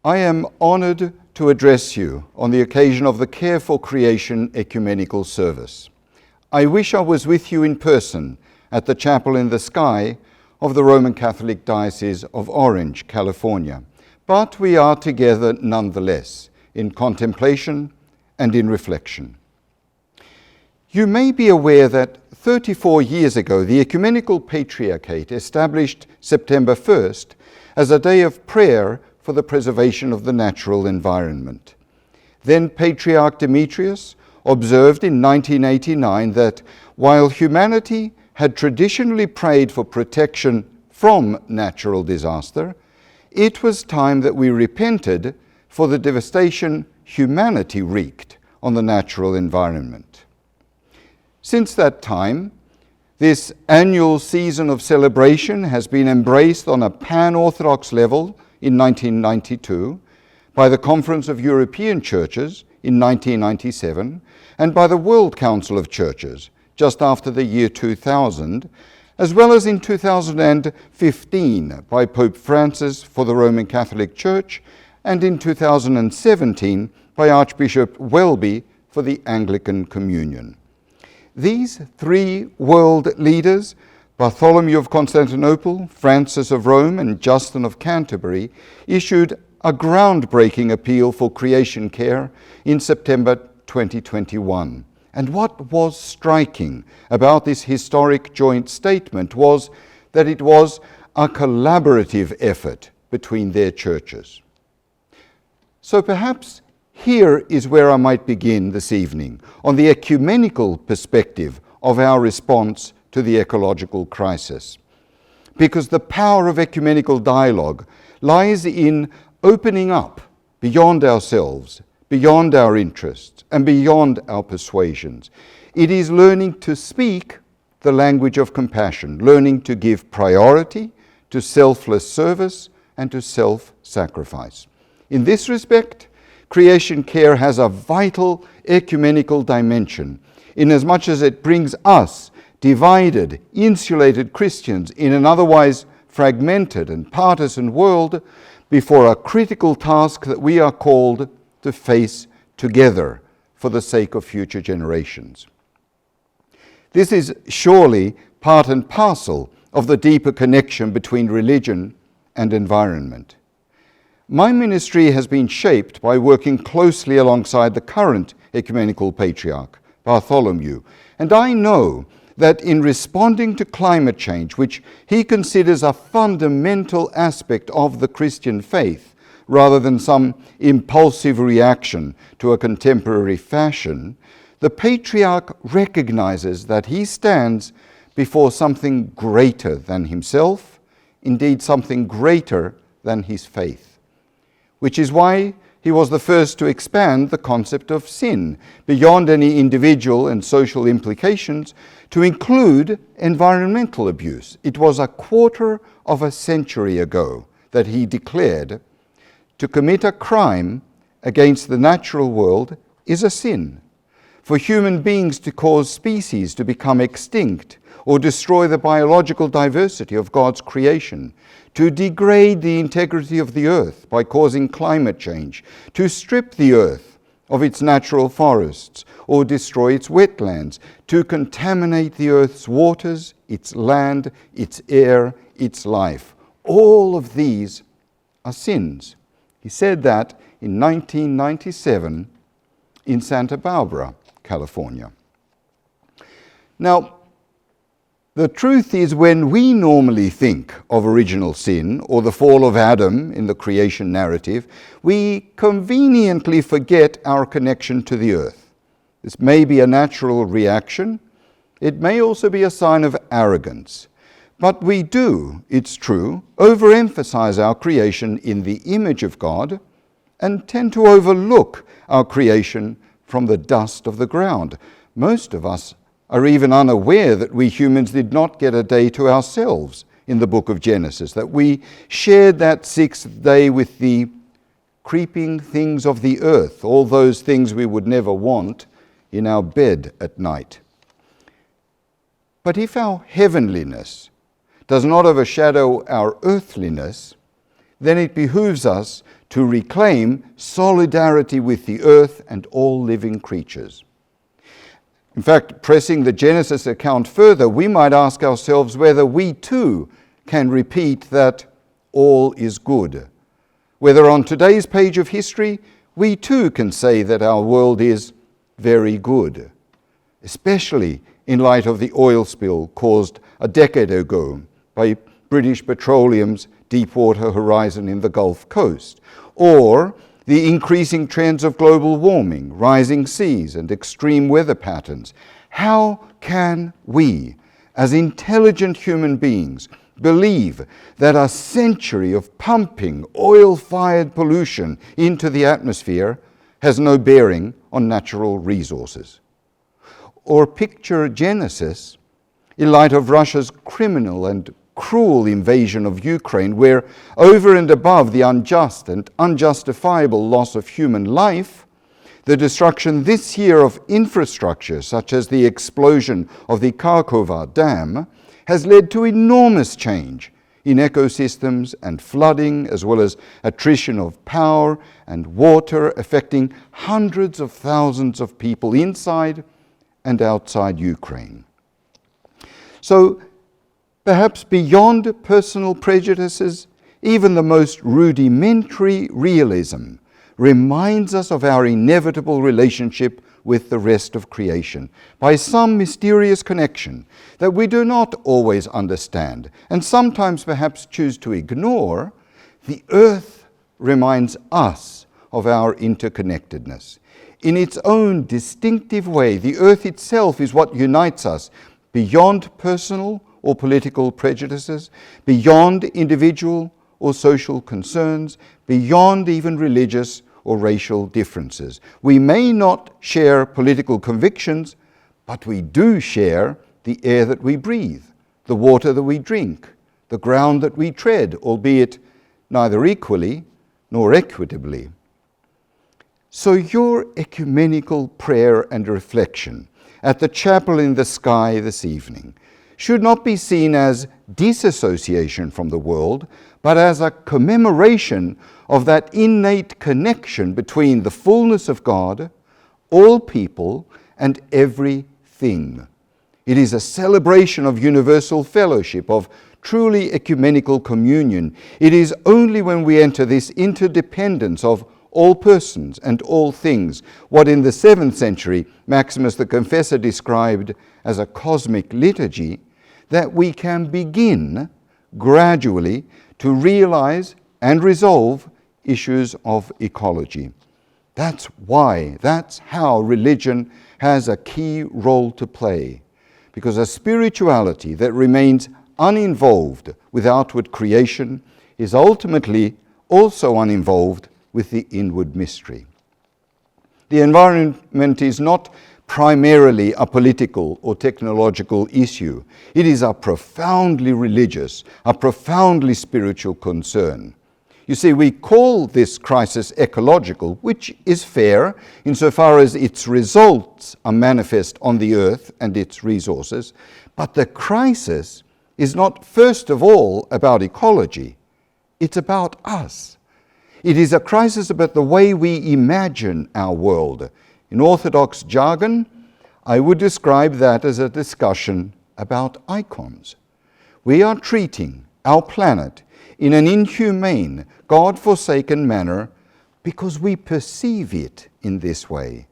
I am honored to address you on the occasion of the Care for Creation Ecumenical Service. I wish I was with you in person at the Chapel in the Sky of the Roman Catholic Diocese of Orange, California, but we are together nonetheless in contemplation and in reflection. You may be aware that 34 years ago, the Ecumenical Patriarchate established September 1st as a day of prayer for the preservation of the natural environment. Then Patriarch Demetrius observed in 1989 that while humanity had traditionally prayed for protection from natural disaster, it was time that we repented for the devastation humanity wreaked on the natural environment. Since that time, this annual season of celebration has been embraced on a pan-Orthodox level in 1992, by the Conference of European Churches in 1997, and by the World Council of Churches just after the year 2000, as well as in 2015 by Pope Francis for the Roman Catholic Church, and in 2017 by Archbishop Welby for the Anglican Communion. These three world leaders, Bartholomew of Constantinople, Francis of Rome, and Justin of Canterbury, issued a groundbreaking appeal for creation care in September 2021. And what was striking about this historic joint statement was that it was a collaborative effort between their churches. So perhaps here is where I might begin this evening, on the ecumenical perspective of our response to the ecological crisis. Because the power of ecumenical dialogue lies in opening up beyond ourselves, beyond our interests, and beyond our persuasions. It is learning to speak the language of compassion, learning to give priority to selfless service and to self-sacrifice. In this respect, creation care has a vital ecumenical dimension, inasmuch as it brings us, divided, insulated Christians in an otherwise fragmented and partisan world, before a critical task that we are called to face together for the sake of future generations. This is surely part and parcel of the deeper connection between religion and environment. My ministry has been shaped by working closely alongside the current Ecumenical Patriarch, Bartholomew, and I know that in responding to climate change, which he considers a fundamental aspect of the Christian faith, rather than some impulsive reaction to a contemporary fashion, the Patriarch recognizes that he stands before something greater than himself, indeed something greater than his faith, which is why he was the first to expand the concept of sin beyond any individual and social implications to include environmental abuse. It was a quarter of a century ago that he declared, to commit a crime against the natural world is a sin. For human beings to cause species to become extinct or destroy the biological diversity of God's creation, to degrade the integrity of the earth by causing climate change, to strip the earth of its natural forests or destroy its wetlands, to contaminate the earth's waters, its land, its air, its life. All of these are sins. He said that in 1997 in Santa Barbara, California. Now, the truth is, when we normally think of original sin or the fall of Adam in the creation narrative, we conveniently forget our connection to the earth. This may be a natural reaction. It may also be a sign of arrogance. But we do, it's true, overemphasize our creation in the image of God and tend to overlook our creation from the dust of the ground. Most of us are even unaware that we humans did not get a day to ourselves in the book of Genesis, that we shared that sixth day with the creeping things of the earth, all those things we would never want in our bed at night. But if our heavenliness does not overshadow our earthliness, then it behooves us to reclaim solidarity with the earth and all living creatures. In fact, pressing the Genesis account further, we might ask ourselves whether we too can repeat that all is good. Whether on today's page of history, we too can say that our world is very good, especially in light of the oil spill caused a decade ago by British Petroleum's Deepwater Horizon in the Gulf Coast, or the increasing trends of global warming, rising seas, and extreme weather patterns. How can we, as intelligent human beings, believe that a century of pumping oil-fired pollution into the atmosphere has no bearing on natural resources? Or picture Genesis in light of Russia's criminal and cruel invasion of Ukraine, where over and above the unjust and unjustifiable loss of human life, the destruction this year of infrastructure, such as the explosion of the Kharkova Dam, has led to enormous change in ecosystems and flooding, as well as attrition of power and water, affecting hundreds of thousands of people inside and outside Ukraine. So, perhaps beyond personal prejudices, even the most rudimentary realism reminds us of our inevitable relationship with the rest of creation by some mysterious connection that we do not always understand and sometimes perhaps choose to ignore. The earth reminds us of our interconnectedness. In its own distinctive way, the earth itself is what unites us beyond personal or political prejudices, beyond individual or social concerns, beyond even religious or racial differences. We may not share political convictions, but we do share the air that we breathe, the water that we drink, the ground that we tread, albeit neither equally nor equitably. So your ecumenical prayer and reflection at the chapel in the sky this evening should not be seen as disassociation from the world, but as a commemoration of that innate connection between the fullness of God, all people, and everything. It is a celebration of universal fellowship, of truly ecumenical communion. It is only when we enter this interdependence of all persons and all things, what in the 7th century Maximus the Confessor described as a cosmic liturgy, that we can begin gradually to realize and resolve issues of ecology. That's how religion has a key role to play, because a spirituality that remains uninvolved with outward creation is ultimately also uninvolved with the inward mystery. The environment is not primarily a political or technological issue. It is a profoundly religious, a profoundly spiritual concern. You see, we call this crisis ecological, which is fair insofar as its results are manifest on the earth and its resources, but the crisis is not first of all about ecology. It's about us. It is a crisis about the way we imagine our world. In Orthodox jargon, I would describe that as a discussion about icons. We are treating our planet in an inhumane, God-forsaken manner because we perceive it in this way.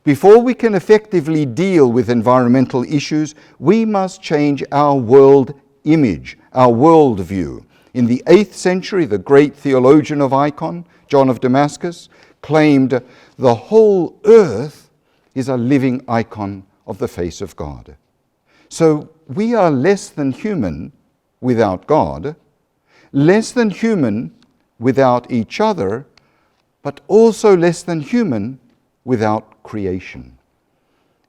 Before we can effectively deal with environmental issues, we must change our world image, our worldview. In the 8th century, the great theologian of icon, John of Damascus, claimed the whole earth is a living icon of the face of God. So we are less than human without God, less than human without each other, but also less than human without creation.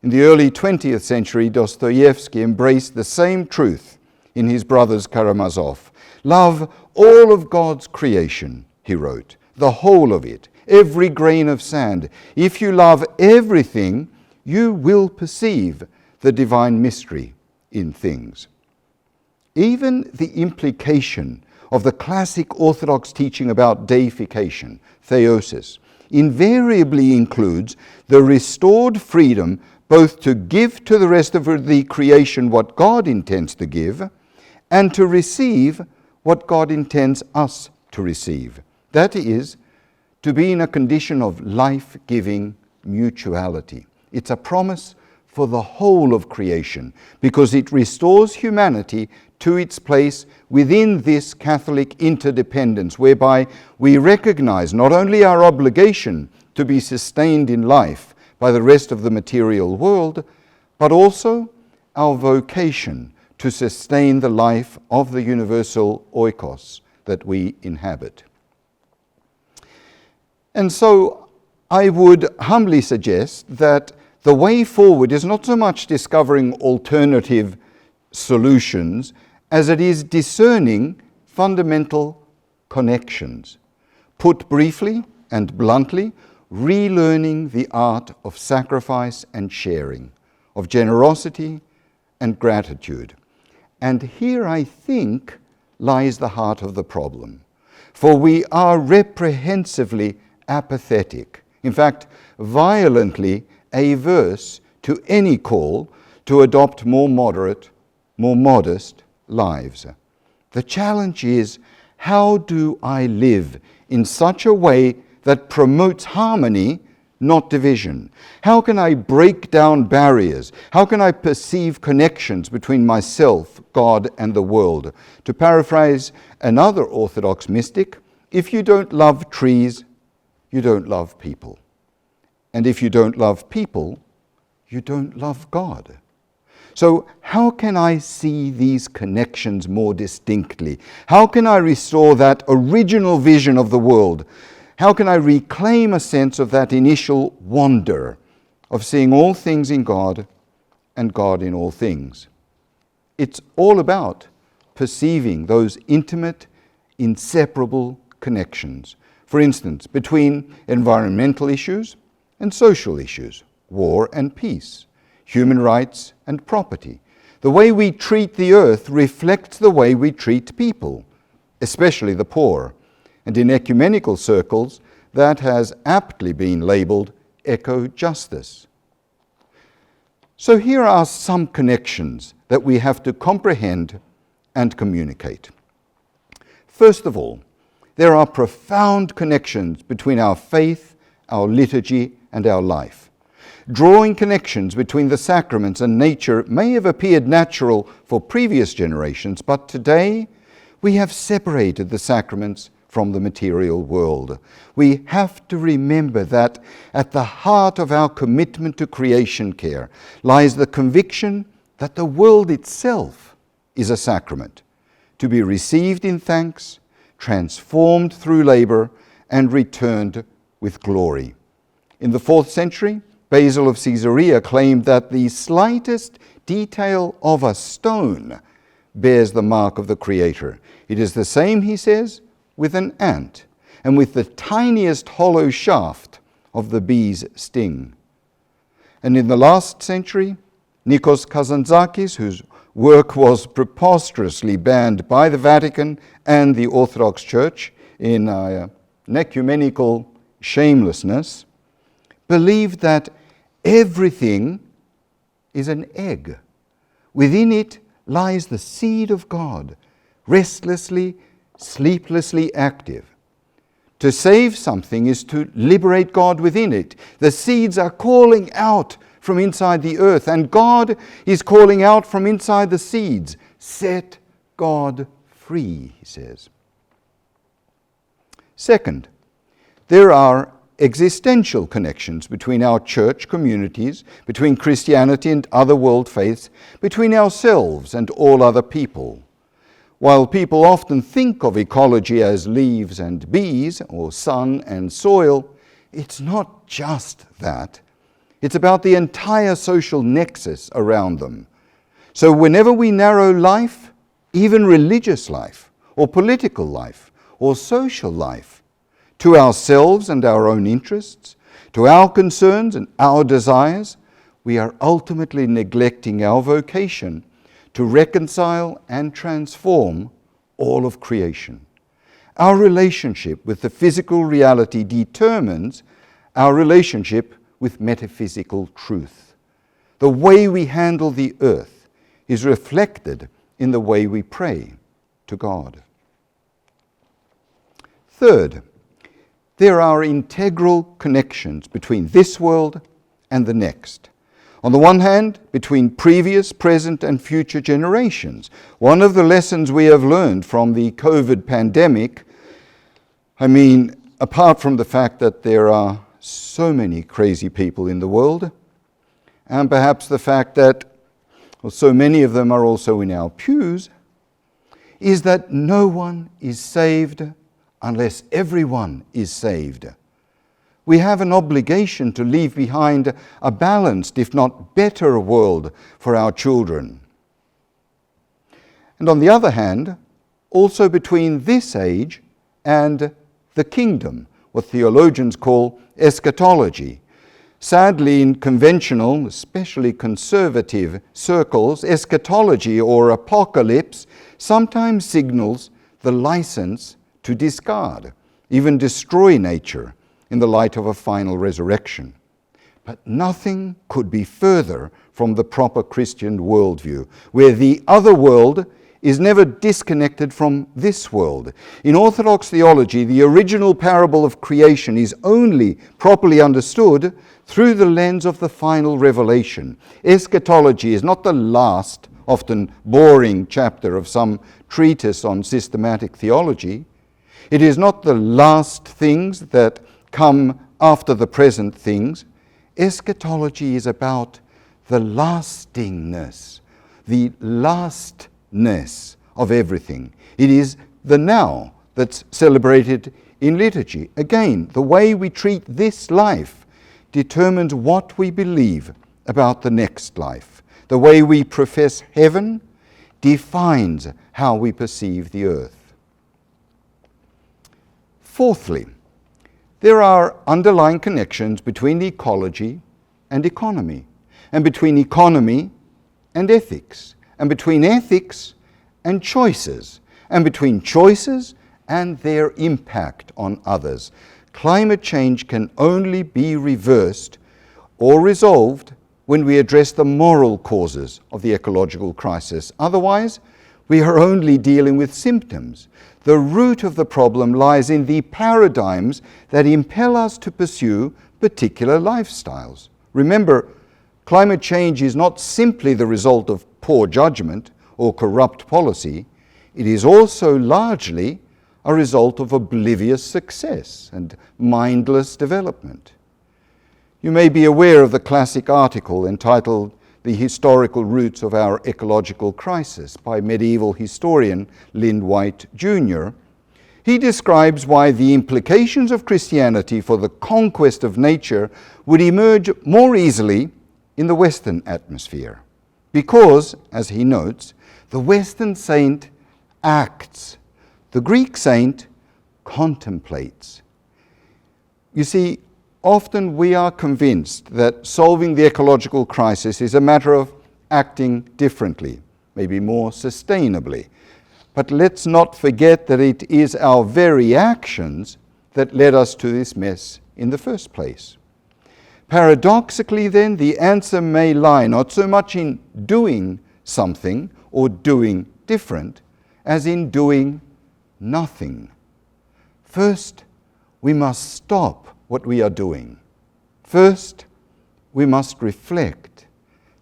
In the early 20th century, Dostoevsky embraced the same truth in his Brothers Karamazov. Love all of God's creation, he wrote, the whole of it, every grain of sand. If you love everything, you will perceive the divine mystery in things. Even the implication of the classic Orthodox teaching about deification, theosis, invariably includes the restored freedom both to give to the rest of the creation what God intends to give and to receive what God intends us to receive. That is, to be in a condition of life-giving mutuality. It's a promise for the whole of creation because it restores humanity to its place within this Catholic interdependence, whereby we recognize not only our obligation to be sustained in life by the rest of the material world, but also our vocation to sustain the life of the universal oikos that we inhabit. And so I would humbly suggest that the way forward is not so much discovering alternative solutions as it is discerning fundamental connections. Put briefly and bluntly, relearning the art of sacrifice and sharing, of generosity and gratitude. And here, I think, lies the heart of the problem. For we are reprehensively apathetic, in fact, violently averse to any call to adopt more moderate, more modest lives. The challenge is, how do I live in such a way that promotes harmony, not division? How can I break down barriers? How can I perceive connections between myself, God, and the world? To paraphrase another Orthodox mystic, if you don't love trees, you don't love people. And if you don't love people, you don't love God. So how can I see these connections more distinctly? How can I restore that original vision of the world? How can I reclaim a sense of that initial wonder of seeing all things in God and God in all things? It's all about perceiving those intimate, inseparable connections. For instance, between environmental issues and social issues, war and peace, human rights and property. The way we treat the earth reflects the way we treat people, especially the poor. And in ecumenical circles, that has aptly been labeled eco-justice. So here are some connections that we have to comprehend and communicate. First of all, there are profound connections between our faith, our liturgy, and our life. Drawing connections between the sacraments and nature may have appeared natural for previous generations, but today we have separated the sacraments from the material world. We have to remember that at the heart of our commitment to creation care lies the conviction that the world itself is a sacrament, to be received in thanks, transformed through labor, and returned with glory. In the 4th century, Basil of Caesarea claimed that the slightest detail of a stone bears the mark of the Creator. It is the same, he says, with an ant, and with the tiniest hollow shaft of the bee's sting. And in the last century, Nikos Kazantzakis, whose work was preposterously banned by the Vatican and the Orthodox Church in an ecumenical shamelessness, believed that everything is an egg. Within it lies the seed of God, restlessly, sleeplessly active. To save something is to liberate God within it. The seeds are calling out from inside the earth, and God is calling out from inside the seeds. Set God free, he says. Second, there are existential connections between our church communities, between Christianity and other world faiths, between ourselves and all other people. While people often think of ecology as leaves and bees, or sun and soil, it's not just that. It's about the entire social nexus around them. So whenever we narrow life, even religious life, or political life, or social life, to ourselves and our own interests, to our concerns and our desires, we are ultimately neglecting our vocation to reconcile and transform all of creation. Our relationship with the physical reality determines our relationship with metaphysical truth. The way we handle the earth is reflected in the way we pray to God. Third, there are integral connections between this world and the next. On the one hand, between previous, present, and future generations. One of the lessons we have learned from the COVID pandemic, apart from the fact that there are so many crazy people in the world, and perhaps the fact that so many of them are also in our pews, is that no one is saved unless everyone is saved. We have an obligation to leave behind a balanced, if not better, world for our children. And on the other hand, also between this age and the kingdom, what theologians call eschatology. Sadly, in conventional, especially conservative circles, eschatology or apocalypse sometimes signals the license to discard, even destroy nature in the light of a final resurrection. But nothing could be further from the proper Christian worldview, where the other world is never disconnected from this world. In Orthodox theology, the original parable of creation is only properly understood through the lens of the final revelation. Eschatology is not the last, often boring chapter of some treatise on systematic theology. It is not the last things that come after the present things. Eschatology is about the lastingness, the lastness of everything. It is the now that's celebrated in liturgy. Again, the way we treat this life determines what we believe about the next life. The way we profess heaven defines how we perceive the earth. Fourthly, there are underlying connections between ecology and economy, and between economy and ethics, and between ethics and choices, and between choices and their impact on others. Climate change can only be reversed or resolved when we address the moral causes of the ecological crisis. Otherwise, we are only dealing with symptoms. The root of the problem lies in the paradigms that impel us to pursue particular lifestyles. Remember, climate change is not simply the result of poor judgment or corrupt policy. It is also largely a result of oblivious success and mindless development. You may be aware of the classic article entitled "The Historical Roots of Our Ecological Crisis" by medieval historian Lynn White Jr. He describes why the implications of Christianity for the conquest of nature would emerge more easily in the Western atmosphere. Because, as he notes, the Western saint acts, the Greek saint contemplates. You see, often we are convinced that solving the ecological crisis is a matter of acting differently, maybe more sustainably. But let's not forget that it is our very actions that led us to this mess in the first place. Paradoxically, then, the answer may lie not so much in doing something or doing different as in doing nothing. First, we must stop what we are doing. First, we must reflect.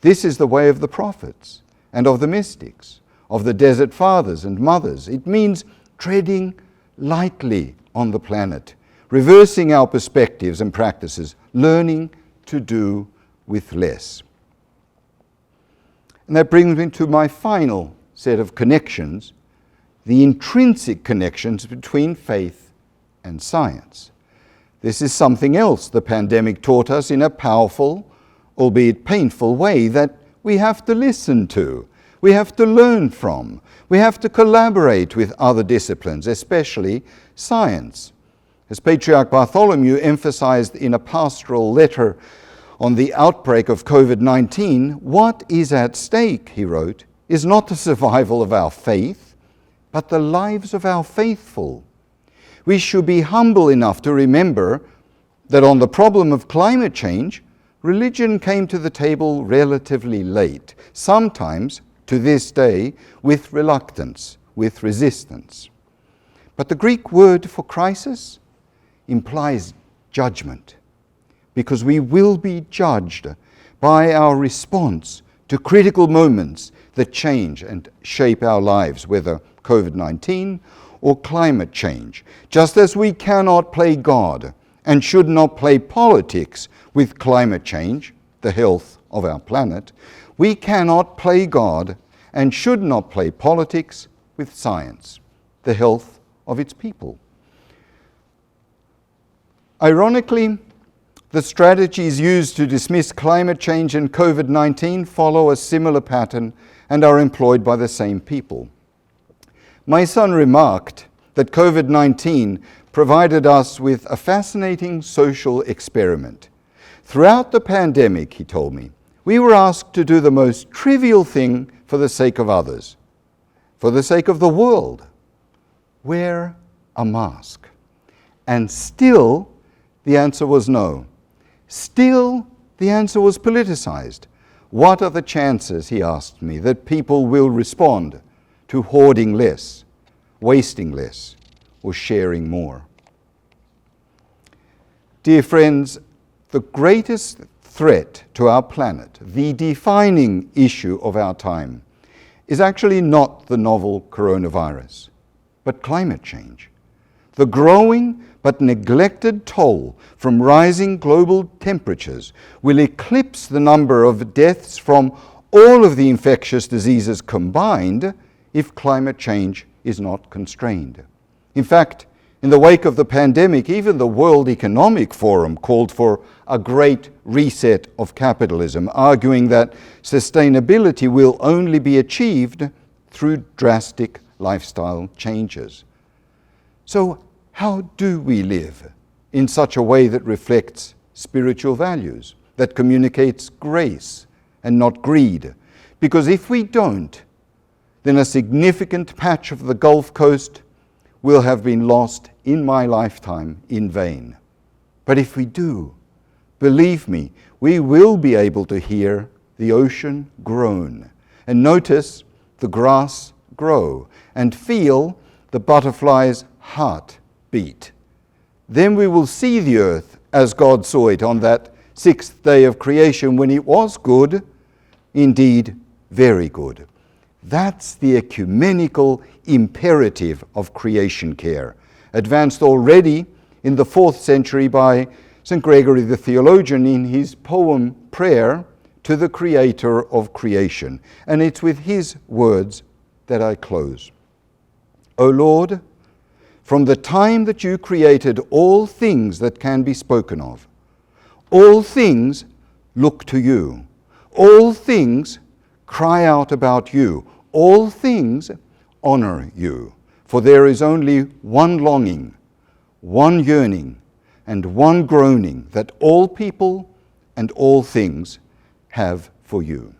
This is the way of the prophets and of the mystics, of the desert fathers and mothers. It means treading lightly on the planet, reversing our perspectives and practices, learning to do with less. And that brings me to my final set of connections, the intrinsic connections between faith and science. This is something else the pandemic taught us in a powerful, albeit painful way, that we have to listen to, we have to learn from, we have to collaborate with other disciplines, especially science. As Patriarch Bartholomew emphasized in a pastoral letter on the outbreak of COVID-19, what is at stake, he wrote, is not the survival of our faith, but the lives of our faithful. we should be humble enough to remember that on the problem of climate change, religion came to the table relatively late, sometimes to this day with reluctance, with resistance. But the Greek word for crisis implies judgment, because we will be judged by our response to critical moments that change and shape our lives, whether COVID-19 or climate change. Just as we cannot play God and should not play politics with climate change, the health of our planet, we cannot play God and should not play politics with science, the health of its people. Ironically, the strategies used to dismiss climate change and COVID-19 follow a similar pattern and are employed by the same people. My son remarked that COVID-19 provided us with a fascinating social experiment. Throughout the pandemic, he told me, we were asked to do the most trivial thing for the sake of others, for the sake of the world. Wear a mask. And still, the answer was no. Still, the answer was politicized. What are the chances, he asked me, that people will respond to hoarding less, wasting less, or sharing more? Dear friends, the greatest threat to our planet, the defining issue of our time, is actually not the novel coronavirus, but climate change. The growing but neglected toll from rising global temperatures will eclipse the number of deaths from all of the infectious diseases combined if climate change is not constrained. In fact, in the wake of the pandemic, even the World Economic Forum called for a great reset of capitalism, arguing that sustainability will only be achieved through drastic lifestyle changes. So, how do we live in such a way that reflects spiritual values, that communicates grace and not greed? Because if we don't, then a significant patch of the Gulf Coast will have been lost in my lifetime in vain. But if we do, believe me, we will be able to hear the ocean groan and notice the grass grow and feel the butterfly's heart beat. Then we will see the earth as God saw it on that sixth day of creation, when it was good, indeed very good. That's the ecumenical imperative of creation care, advanced already in the 4th century by St. Gregory the Theologian in his poem Prayer to the Creator of Creation. And it's with his words that I close. O Lord, from the time that you created all things that can be spoken of, all things look to you. All things cry out about you. All things honor you. For there is only one longing, one yearning, and one groaning that all people and all things have for you.